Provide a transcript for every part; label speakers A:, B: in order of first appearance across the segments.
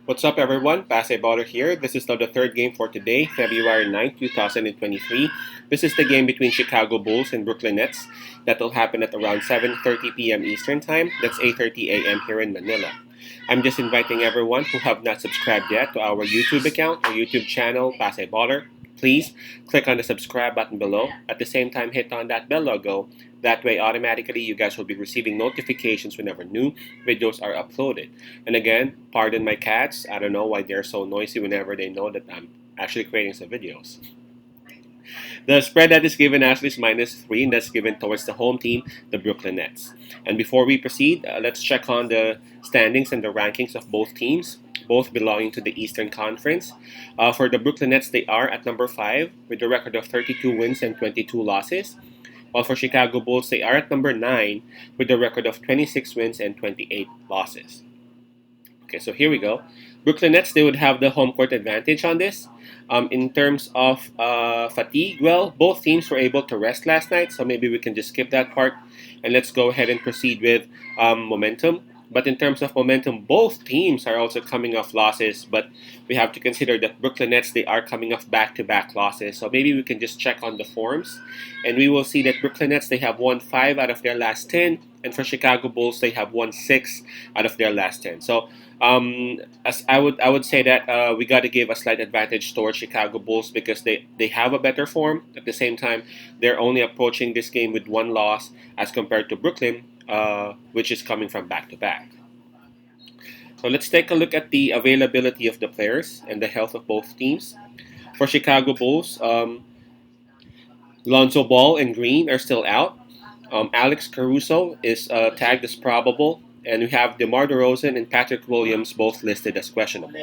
A: What's up, everyone? Pase Baller here. This is now the third game for today, February 9th, 2023. This is the game between Chicago Bulls and Brooklyn Nets that will happen at around 7:30 p.m. Eastern Time. That's 8:30 a.m. here in Manila. I'm just inviting everyone who have not subscribed yet to our YouTube account or YouTube channel, Pase Baller. Please click on the subscribe button below. At the same time, hit on that bell logo. That way, automatically, you guys will be receiving notifications whenever new videos are uploaded. And again, pardon my cats. I don't know why they're so noisy whenever they know that I'm actually creating some videos. The spread that is given actually is -3, and that's given towards the home team, the Brooklyn Nets. And before we proceed, let's check on the standings and the rankings of both teams, both belonging to the Eastern Conference. For the Brooklyn Nets, they are at number 5 with a record of 32 wins and 22 losses. While for Chicago Bulls, they are at number 9 with a record of 26 wins and 28 losses. Okay, so here we go. Brooklyn Nets, they would have the home court advantage on this. In terms of fatigue, well, both teams were able to rest last night, so maybe we can just skip that part and let's go ahead and proceed with momentum. But in terms of momentum, both teams are also coming off losses, but we have to consider that Brooklyn Nets, they are coming off back-to-back losses. So maybe we can just check on the forms, and we will see that Brooklyn Nets, they have won 5 out of their last 10, and for Chicago Bulls, they have won 6 out of their last 10. So as I would say that we got to give a slight advantage towards Chicago Bulls because they have a better form. At the same time, they're only approaching this game with one loss as compared to Brooklyn, which is coming from back to back. So let's take a look at the availability of the players and the health of both teams. For Chicago Bulls, Lonzo Ball and Green are still out. Alex Caruso is tagged as probable, and we have DeMar DeRozan and Patrick Williams both listed as questionable.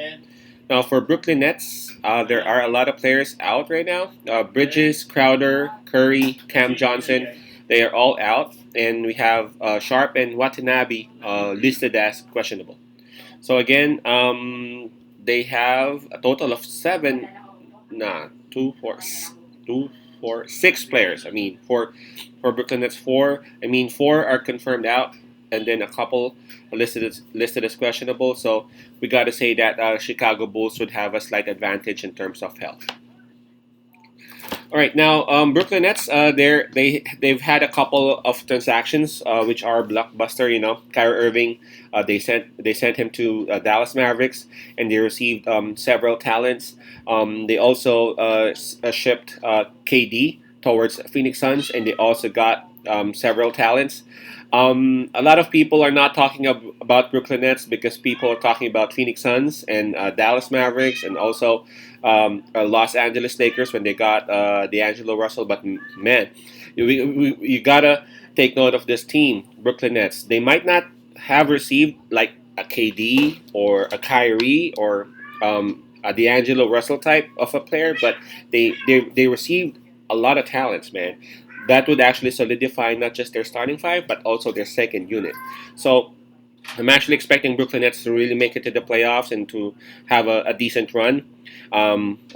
A: Now, for Brooklyn Nets, there are a lot of players out right now. Bridges, Crowder, Curry, Cam Johnson, they are all out, and we have Sharp and Watanabe listed as questionable. So again, they have a total of two, four, 6 players. I mean, for Brooklyn Nets, four. I mean, 4 are confirmed out, and then a couple are listed as questionable. So we got to say that Chicago Bulls would have a slight advantage in terms of health. All right, now Brooklyn Nets, they've had a couple of transactions which are blockbuster. You know, Kyrie Irving, they sent him to Dallas Mavericks, and they received several talents. They also shipped KD towards Phoenix Suns, and they also got several talents. A lot of people are not talking about Brooklyn Nets because people are talking about Phoenix Suns and Dallas Mavericks and also Los Angeles Lakers when they got D'Angelo Russell. But man, you gotta take note of this team, Brooklyn Nets. They might not have received like a KD or a Kyrie or a D'Angelo Russell type of a player, but they received a lot of talents, man. That would actually solidify not just their starting five, but also their second unit. So I'm actually expecting Brooklyn Nets to really make it to the playoffs and to have a decent run.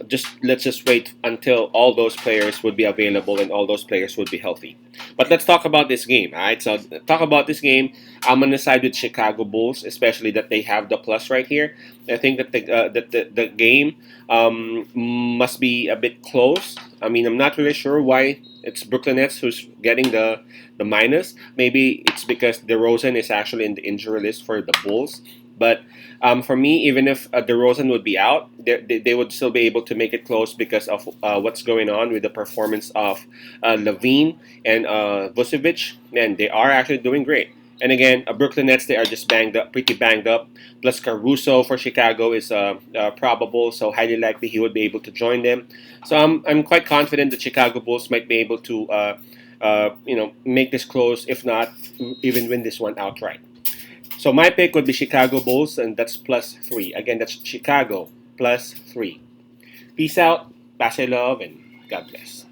A: Just let's just wait until all those players would be available and all those players would be healthy. But let's talk about this game. All right, so talk about this game. I'm on the side with Chicago Bulls, especially that they have the plus right here. I think that the game must be a bit close. I mean, I'm not really sure why it's Brooklyn Nets who's getting the minus. Maybe it's because DeRozan is actually in the injury list for the Bulls. But for me, even if DeRozan would be out, they would still be able to make it close because of what's going on with the performance of Levine and Vucevic. Man, they are actually doing great. And again, Brooklyn Nets, they are just pretty banged up. Plus Caruso for Chicago is probable, so highly likely he would be able to join them. So I'm quite confident the Chicago Bulls might be able to make this close, if not even win this one outright. So my pick would be Chicago Bulls, and that's +3. Again, that's Chicago +3. Peace out, pass love, and God bless.